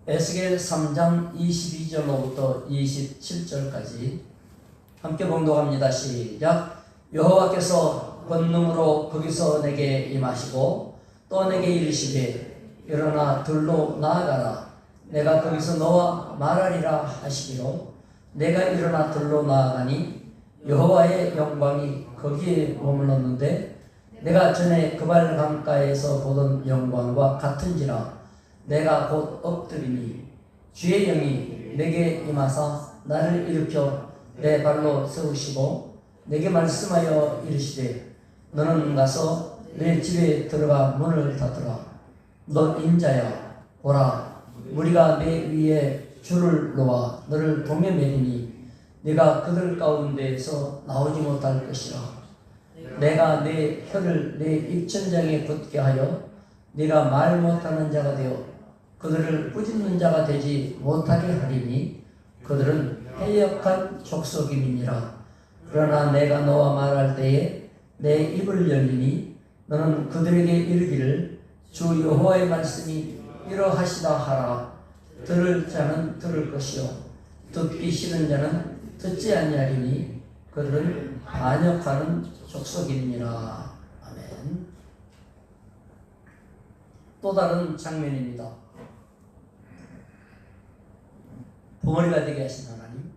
에스겔 3장 22절로부터 27절까지 함께 봉독합니다. 시작. 여호와께서 권능으로 거기서 내게 임하시고 또 내게 이르시되 일어나 들로 나아가라. 내가 거기서 너와 말하리라 하시기로 내가 일어나 들로 나아가니 여호와의 영광이 거기에 머물렀는데 내가 전에 그발 강가에서 보던 영광과 같은지라. 내가 곧 엎드리니 주의 영이 내게 임하사 나를 일으켜 내 발로 세우시고 내게 말씀하여 이르시되 너는 가서 내 집에 들어가 문을 닫으라. 너 인자야, 보라, 무리가 내 위에 줄을 놓아 너를 동에 매리니 네가 그들 가운데에서 나오지 못할 것이라. 내가 내 혀를 내 입천장에 붙게 하여 네가 말 못하는 자가 되어 그들을 꾸짖는 자가 되지 못하게 하리니 그들은 해역한 족속임이니라. 그러나 내가 너와 말할 때에 내 입을 열리니 너는 그들에게 이르기를 주 여호와의 말씀이 이러하시다 하라. 들을 자는 들을 것이요 듣기 싫은 자는 듣지 아니하리니 그들은 반역하는 족속이니라. 아멘. 또 다른 장면입니다. 벙어리가 되게 하신 하나님,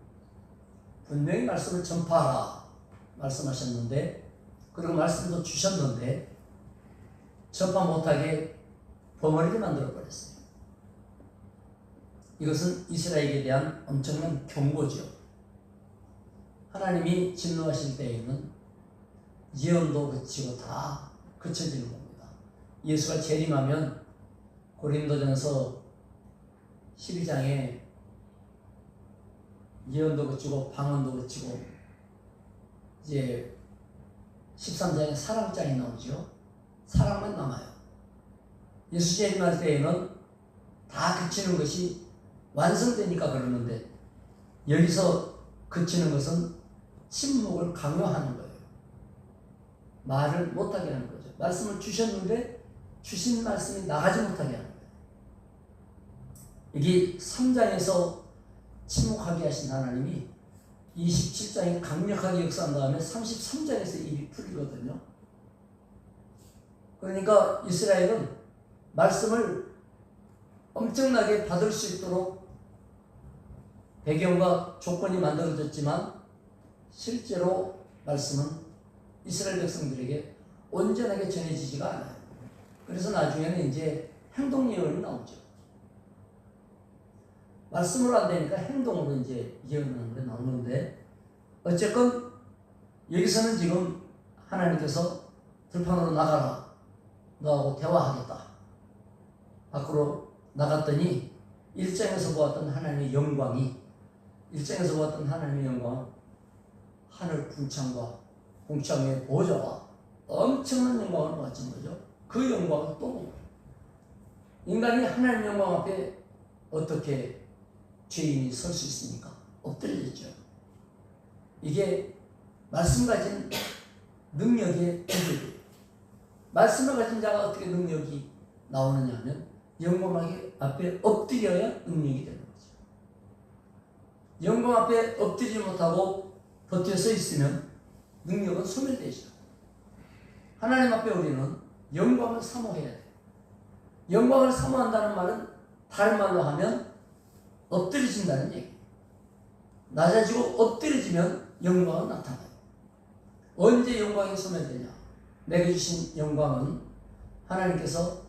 분명히 말씀을 전파하라 말씀하셨는데, 그리고 말씀도 주셨는데 전파 못하게 벙어리를 만들어버렸어요. 이것은 이스라엘에 대한 엄청난 경고죠. 하나님이 진노하실 때에는 예언도 그치고 다 그쳐지는 겁니다. 예수가 재림하면 고린도전서 12장에 예언도 그치고 방언도 그치고 이제 13장에 사랑장이 나오죠. 사랑만 남아요. 예수 재림할 때에는 다 그치는 것이 완성되니까 그러는데 여기서 그치는 것은 침묵을 강요하는 거예요. 말을 못하게 하는 거죠. 말씀을 주셨는데 주신 말씀이 나가지 못하게 하는 거예요. 이게 3장에서 침묵하게 하신 하나님이 27장에 강력하게 역사한 다음에 33장에서 일이 풀리거든요. 그러니까 이스라엘은 말씀을 엄청나게 받을 수 있도록 배경과 조건이 만들어졌지만 실제로 말씀은 이스라엘 백성들에게 온전하게 전해지지가 않아요. 그래서 나중에는 이제 행동 예언이 나오죠. 말씀으로 안 되니까 행동으로 이제 예언하는 게 나오는데, 어쨌건 여기서는 지금 하나님께서 들판으로 나가라. 너하고 대화하겠다. 밖으로 나갔더니 1장에서 보았던 하나님의 영광이, 1장에서 보았던 하나님의 영광은 하늘 궁창과 궁창의 보좌와 엄청난 영광을 보았던 거죠. 그 영광을 또 본 거예요. 인간이 하나님 영광 앞에 어떻게 죄인이 설 수 있습니까? 엎드려졌죠. 이게 말씀 가진 능력의 비결이에요. 말씀을 가진 자가 어떻게 능력이 나오느냐 하면 영광 앞에 엎드려야 능력이 되는 거죠. 영광 앞에 엎드리지 못하고 버텨 서 있으면 능력은 소멸되죠. 하나님 앞에 우리는 영광을 사모해야 돼요. 영광을 사모한다는 말은 다른 말로 하면 엎드려진다는 얘기예요. 낮아지고 엎드려지면 영광은 나타나요. 언제 영광이 소멸되냐? 내게 주신 영광은 하나님께서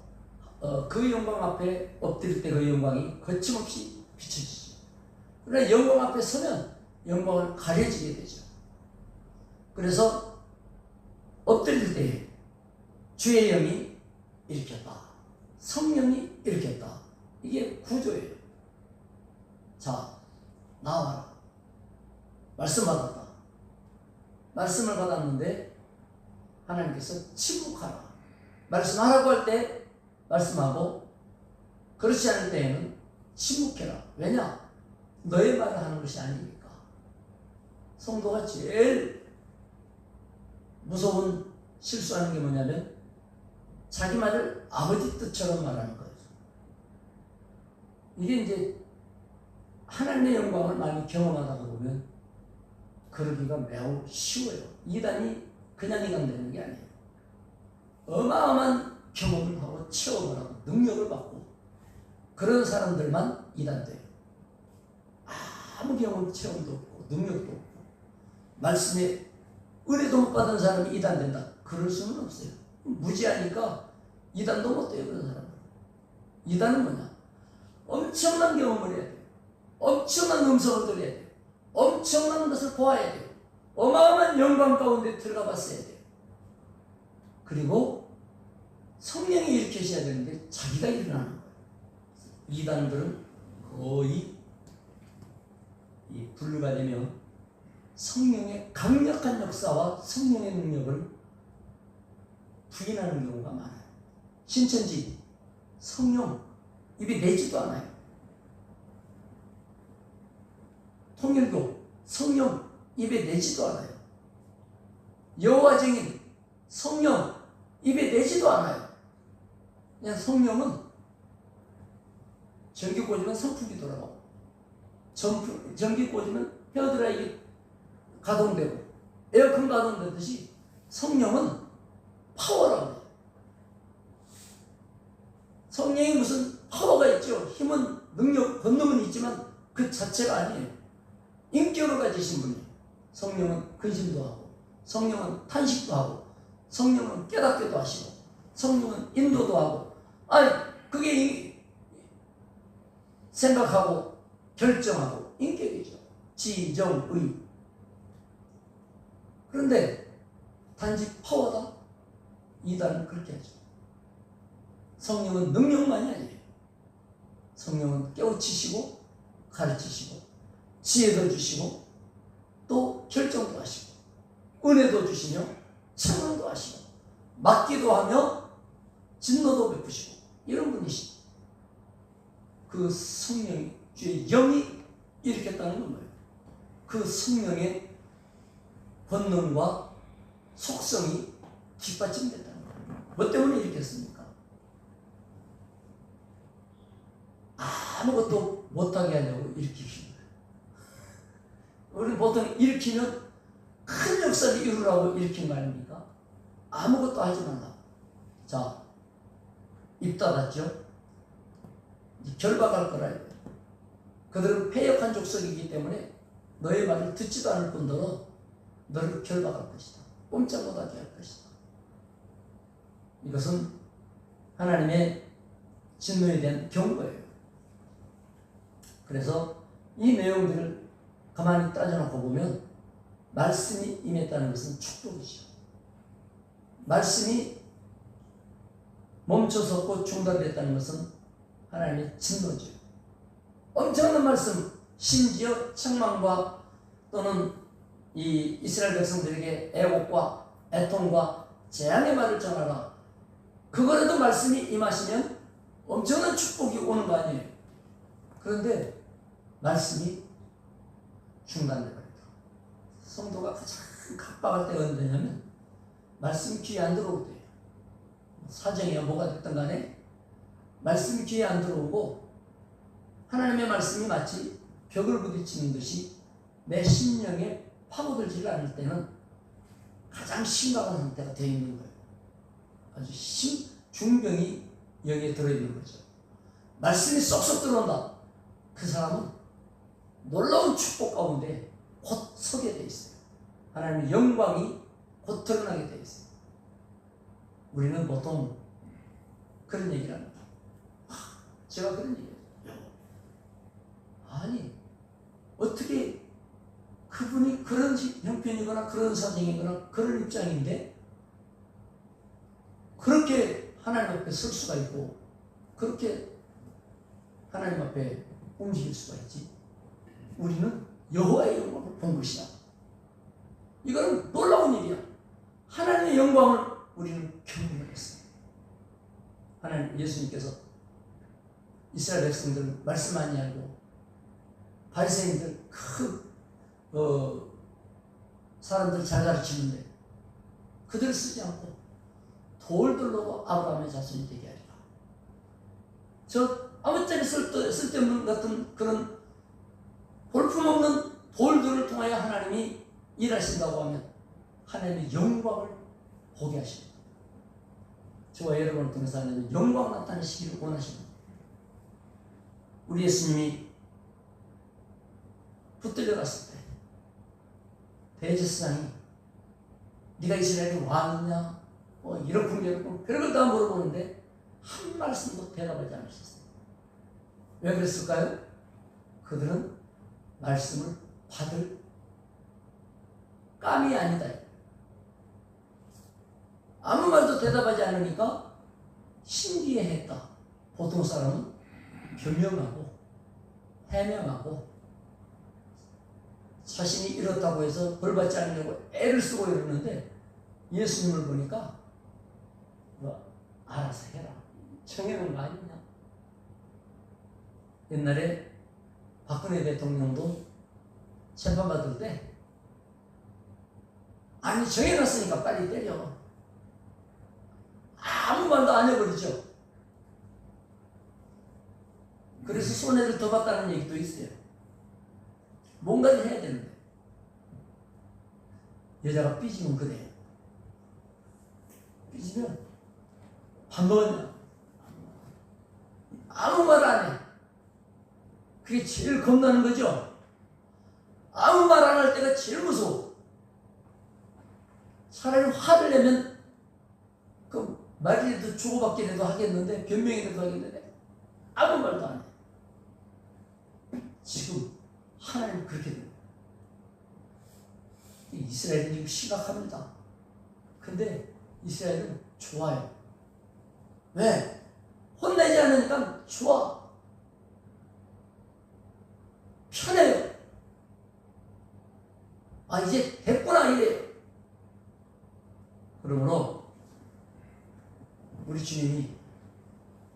그 영광 앞에 엎드릴 때 그 영광이 거침없이 비춰지죠. 그러나 영광 앞에 서면 영광을 가려지게 되죠. 그래서 엎드릴 때 주의 영이 일으켰다. 성령이 일으켰다. 이게 구조예요. 자, 나와라. 말씀 받았다. 말씀을 받았는데 하나님께서 침묵하라. 말씀하라고 할 때 말씀하고, 그렇지 않을 때에는 침묵해라. 왜냐? 너의 말을 하는 것이 아니니까. 성도가 제일 무서운 실수하는 게 뭐냐면 자기 말을 아버지 뜻처럼 말하는 거예요. 이게 이제 하나님의 영광을 많이 경험하다 보면 그러기가 매우 쉬워요. 이단이 그냥 이단 되는 게 아니에요. 어마어마한 경험을 하고 체험을 하고 능력을 받고 그런 사람들만 이단돼요. 아무 경험 체험도 없고 능력도 없고 말씀에 은혜도 못 받은 사람이 이단된다. 그럴 수는 없어요. 무지하니까 이단도 못 돼요. 그런 사람은. 이단은 뭐냐? 엄청난 경험을 해야 돼요. 엄청난 음성을 들어야 돼요. 엄청난 것을 보아야 돼요. 어마어마한 영광 가운데 들어가 봤어야 돼요. 그리고 성령이 일으키셔야 되는데 자기가 일어나는 거예요. 이단들은 거의 이 분류가 되면 성령의 강력한 역사와 성령의 능력을 부인하는 경우가 많아요. 신천지, 성령 입에 내지도 않아요. 통일교, 성령 입에 내지도 않아요. 여호와 증인, 성령 입에 내지도 않아요. 그냥 성령은 전기 꽂으면 선풍기 돌아가고 전기 꽂으면 헤어드라이기 가동되고 에어컨 가동되듯이 성령은 파워라고 해요. 성령이 무슨 파워가 있죠. 힘은 능력, 권능은 있지만 그 자체가 아니에요. 인격을 가지신 분이에요. 성령은 근심도 하고 성령은 탄식도 하고 성령은 깨닫게도 하시고 성령은 인도도 하고 그게 생각하고 결정하고 인격이죠. 지정의. 그런데 단지 파워다? 이단은 그렇게 하죠. 성령은 능력만이 아니에요. 성령은 깨우치시고 가르치시고 지혜도 주시고 또 결정도 하시고 은혜도 주시며 청원도 하시고 맡기도 하며 진노도 베푸시고 이런 분이시죠. 그 성령이 주의 영이 일으켰다는 건 뭐예요? 그 성령의 권능과 속성이 뒷받침됐다는 거예요. 뭐 때문에 일으켰습니까? 아무것도 못하게 하려고 일으키신 거예요. 우리는 보통 일으키면 큰 역사를 이루라고 일으킨 거 아닙니까? 아무것도 하지 말라고. 자, 입 닫았죠? 결박할 거라. 그들은 패역한 족속이기 때문에 너의 말을 듣지도 않을 뿐더러 너를 결박할 것이다. 꼼짝 못하게 할 것이다. 이것은 하나님의 진노에 대한 경고예요. 그래서 이 내용들을 가만히 따져놓고 보면 말씀이 임했다는 것은 축복이죠. 말씀이 멈춰섰고 중단됐다는 것은 하나님의 진노죠. 엄청난 말씀, 심지어 책망과 또는 이 이스라엘 백성들에게 애곡과 애통과 재앙의 말을 전하라. 그거라도 말씀이 임하시면 엄청난 축복이 오는 거 아니에요. 그런데 말씀이 중단돼버립니다. 성도가 가장 각박할 때가 언제냐면 말씀이 귀에 안 들어올 때예요. 사정이야 뭐가 됐든 간에 말씀이 귀에 안 들어오고 하나님의 말씀이 마치 벽을 부딪히는 듯이 내 심령에 파고들지 않을 때는 가장 심각한 상태가 되어 있는 거예요. 아주 중병이 여기에 들어있는 거죠. 말씀이 쏙쏙 들어온다. 그 사람은 놀라운 축복 가운데 곧 서게 돼 있어요. 하나님의 영광이 곧 드러나게 돼 있어요. 우리는 보통 그런 얘기를 합니다. 제가 그런 얘기를 해요. 아니 어떻게 그분이 그런 형편이거나 그런 사정이거나 그런 입장인데 그렇게 하나님 앞에 설 수가 있고 그렇게 하나님 앞에 움직일 수가 있지. 우리는 여호와의 영광을 본 것이다. 이거는 놀라운 일이야. 하나님의 영광을 우리는 경험을 했어요. 하나님 예수님께서 이스라엘 백성들 말씀 많이 알고 바리새인들 사람들 잘 가르치는데 그들을 쓰지 않고 돌들로도 아브라함의 자손이 되게 하리라. 저 아무짝에 쓸데없는 같은 그런 볼품없는 돌들을 통하여 하나님이 일하신다고 하면 하나님의 영광을 보게 하십니다. 저와 여러분을 통해서 하나님의 영광 나타내시기를 원하십니다. 우리 예수님이 붙들려 갔을 때 대제사장이 네가 이스라엘의 왕이냐 이렇고 저렇고 별걸 다 물어보는데 한 말씀도 대답하지 않으셨어요. 왜 그랬을까요? 그들은 말씀을 받을 감이 아니다. 아무 말도 대답하지 않으니까 신기해했다. 보통 사람은 변명하고 해명하고 자신이 이렇다고 해서 벌받지 않으려고 애를 쓰고 이러는데 예수님을 보니까 알아서 해라. 정해놓은 거 아니냐. 옛날에 박근혜 대통령도 재판받을 때 아니 정해놨으니까 빨리 때려. 아무 말도 안 해버리죠. 그래서 손해를 더 봤다는 얘기도 있어요. 뭔가를 해야 되는데 여자가 삐지면 그래요. 삐지면 밥 먹었냐? 아무 말 안 해. 그게 제일 겁나는 거죠. 아무 말 안 할 때가 제일 무서워. 차라리 화를 내면 그 말이라도 주고받기라도 하겠는데 변명이라도 하겠는데 아무 말도 안 해. 지금 하나님 그렇게 됩니다. 이스라엘은 지금 심각합니다. 근데 이스라엘은 좋아요. 왜? 혼내지 않으니까 좋아. 편해요. 아 이제 됐구나 이래요. 그러므로 우리 주님이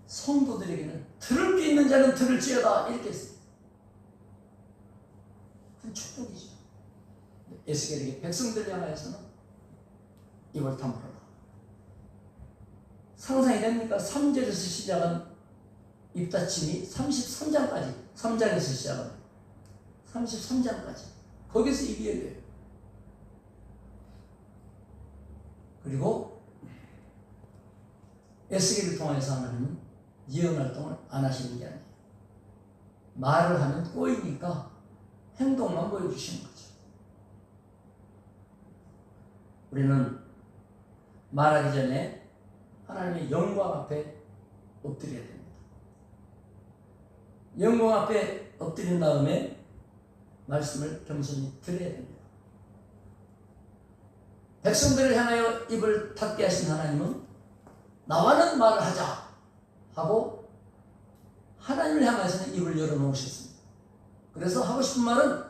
성도들에게는 들을 게 있는 자는 들을지어다 이렇게 했어요. 그건 축복이죠. 에스겔에게 백성들 향하여서는 입을 다물어라. 상상이 됩니까? 3절에서 시작한 입닫힘이 33장까지 3장에서 시작한 33장까지 거기서 입이 열려요. 그리고 에스겔을 통해서 하나님은 예언 활동을 안 하시는 게 아니에요. 말을 하면 꼬이니까 행동만 보여주시는 거죠. 우리는 말하기 전에 하나님의 영광 앞에 엎드려야 됩니다. 영광 앞에 엎드린 다음에 말씀을 겸손히 드려야 됩니다. 백성들을 향하여 입을 닫게 하신 하나님은 나와는 말을 하자 하고 하나님을 향해서는 입을 열어놓으셨습니다. 그래서 하고 싶은 말은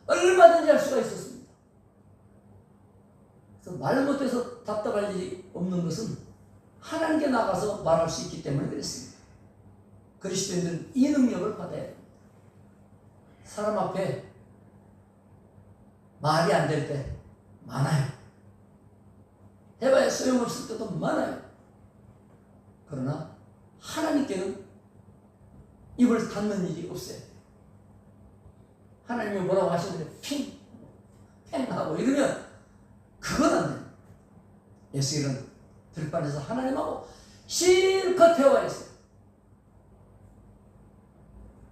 얼마든지 할 수가 있었습니다. 그래서 말 못해서 답답할 일이 없는 것은 하나님께 나가서 말할 수 있기 때문에 그랬습니다. 그리스도인들은 이 능력을 받아야 됩니다. 사람 앞에 말이 안 될 때 많아요. 해봐야 소용없을 때도 많아요. 그러나 하나님께는 입을 닫는 일이 없어요. 하나님이 뭐라고 하시는데 핑 하고 이러면 그건 안 돼요. 에스겔은 들판에서 하나님하고 실컷 대화했어요.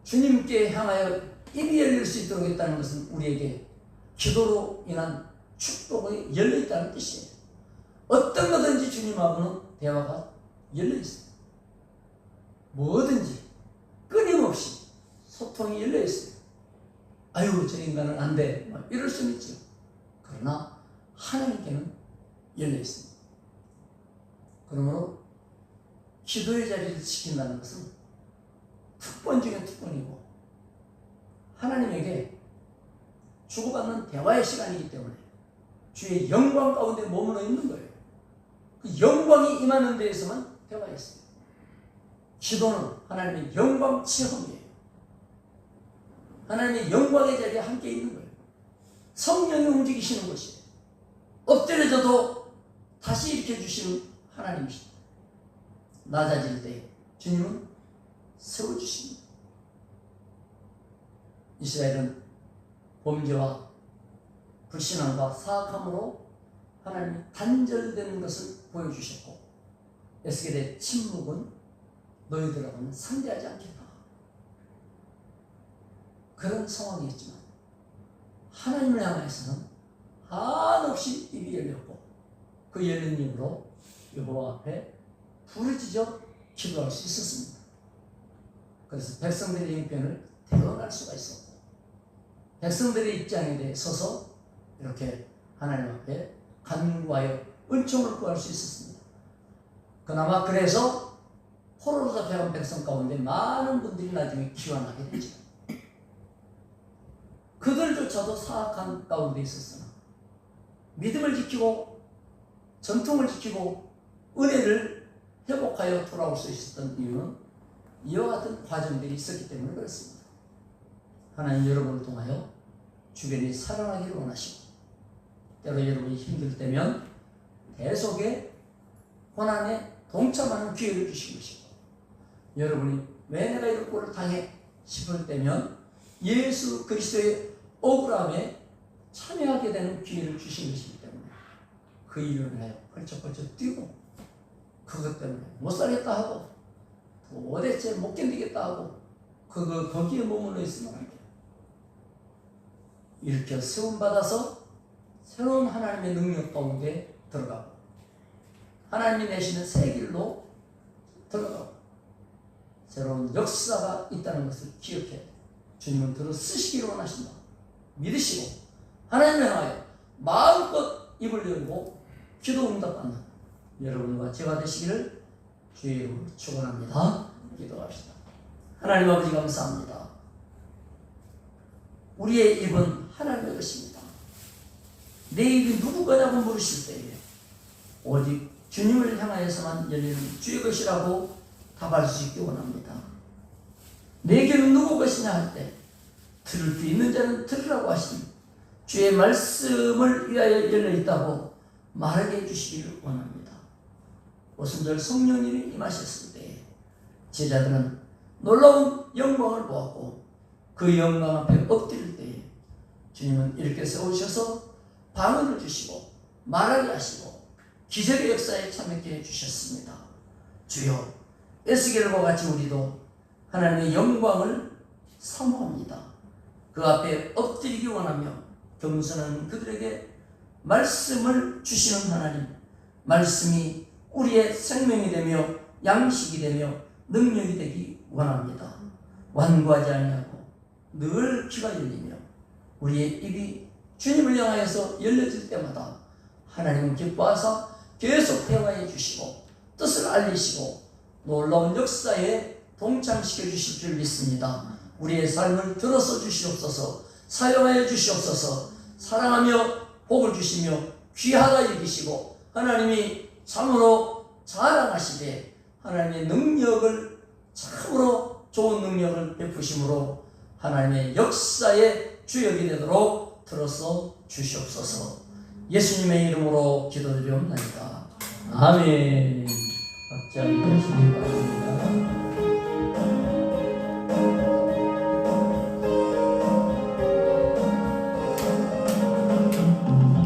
주님께 향하여 입이 열릴 수 있도록 했다는 것은 우리에게 기도로 인한 축복이 열려있다는 뜻이에요. 어떤 거든지 주님하고는 대화가 열려있어요. 뭐든지 끊임없이 소통이 열려있어요. 아유 저 인간은 안 돼 이럴 수는 있죠. 그러나 하나님께는 열려있습니다. 그러므로 기도의 자리를 지킨다는 것은 특권 중에 특권이고 하나님에게 주고받는 대화의 시간이기 때문에 주의 영광 가운데 머물러 있는 거예요. 그 영광이 임하는 데에서만 대화했습니다. 기도는 하나님의 영광 체험이에요. 하나님의 영광의 자리에 함께 있는 거예요. 성령이 움직이시는 것이에요. 엎드려져도 다시 일으켜 주시는 하나님이십니다. 낮아질 때 주님은 세워주십니다. 이스라엘은 범죄와 불신앙과 사악함으로 하나님이 단절되는 것을 보여주셨고, 에스겔의 침묵은 너희들하고는 상대하지 않겠다. 그런 상황이었지만 하나님을 향해서는 한없이 입이 열렸고, 그 열린 입으로 여호와 앞에 부르짖어 기도할 수 있었습니다. 그래서 백성들의 형편을 대언할 수가 있었고, 백성들의 입장에 대해 서서 이렇게 하나님 앞에 간구하여 은총을 구할 수 있었습니다. 그나마 그래서 포로로 잡혀간 백성 가운데 많은 분들이 나중에 귀환하게 되죠. 그들조차도 사악한 가운데 있었으나 믿음을 지키고 전통을 지키고 은혜를 회복하여 돌아올 수 있었던 이유는 이와 같은 과정들이 있었기 때문에 그렇습니다. 하나님 여러분을 통하여 주변이 살아나기를 원하시고, 때로 여러분이 힘들 때면 대속의 고난에 동참하는 기회를 주신 것이고, 여러분이 왜 내가 이런 꼴을 당해 싶을 때면 예수 그리스도의 억울함에 참여하게 되는 기회를 주신 것이기 때문에 그 일을 위하여 펄쩍펄쩍 뛰고, 그것 때문에 못 살겠다 하고 도대체 못 견디겠다 하고 거기에 머물러 있으면 안 돼요. 이렇게 세움받아서 새로운 하나님의 능력 가운데 들어가고, 하나님이 내시는 새 길로 들어가고, 새로운 역사가 있다는 것을 기억해 주님은 들어 쓰시기를 원하신다. 믿으시고 하나님을 향하여 마음껏 입을 열고 기도 응답받는 여러분과 제가 되시기를 주의 이름으로 축원합니다. 기도합시다. 하나님 아버지 감사합니다. 우리의 입은 하나님의 것입니다. 내 입이 누구 거냐고 물으실 때에 오직 주님을 향하여서만 열리는 주의 것이라고 답할 수 있기 원합니다. 내게는 누구 것이냐 할 때 들을 수 있는 자는 들으라고 하신 주의 말씀을 위하여 열려있다고 말하게 해주시기를 원합니다. 오순절 성령님이 임하셨을 때 제자들은 놀라운 영광을 보았고, 그 영광 앞에 엎드릴 때에 주님은 이렇게 세우셔서 방언을 주시고 말하게 하시고 기적의 역사에 참여하게 해주셨습니다. 주여, 에스겔과 같이 우리도 하나님의 영광을 사모합니다. 그 앞에 엎드리기 원하며 겸손한 그들에게 말씀을 주시는 하나님, 말씀이 우리의 생명이 되며 양식이 되며 능력이 되기 원합니다. 완고하지 아니하고 늘 귀가 열리며 우리의 입이 주님을 향하여서 열려질 때마다 하나님은 기뻐하사 계속 대화해 주시고 뜻을 알리시고 놀라운 역사에 동참시켜 주실 줄 믿습니다. 우리의 삶을 들어서 주시옵소서, 사용하여 주시옵소서. 사랑하며 복을 주시며 귀하다 여기시고 하나님이 참으로 자랑하시되 하나님의 능력을 참으로 좋은 능력을 베푸심으로 하나님의 역사의 주역이 되도록 들어서 주시옵소서. 예수님의 이름으로 기도드리옵나이다. 아멘. 각자 일하시기 바랍니다.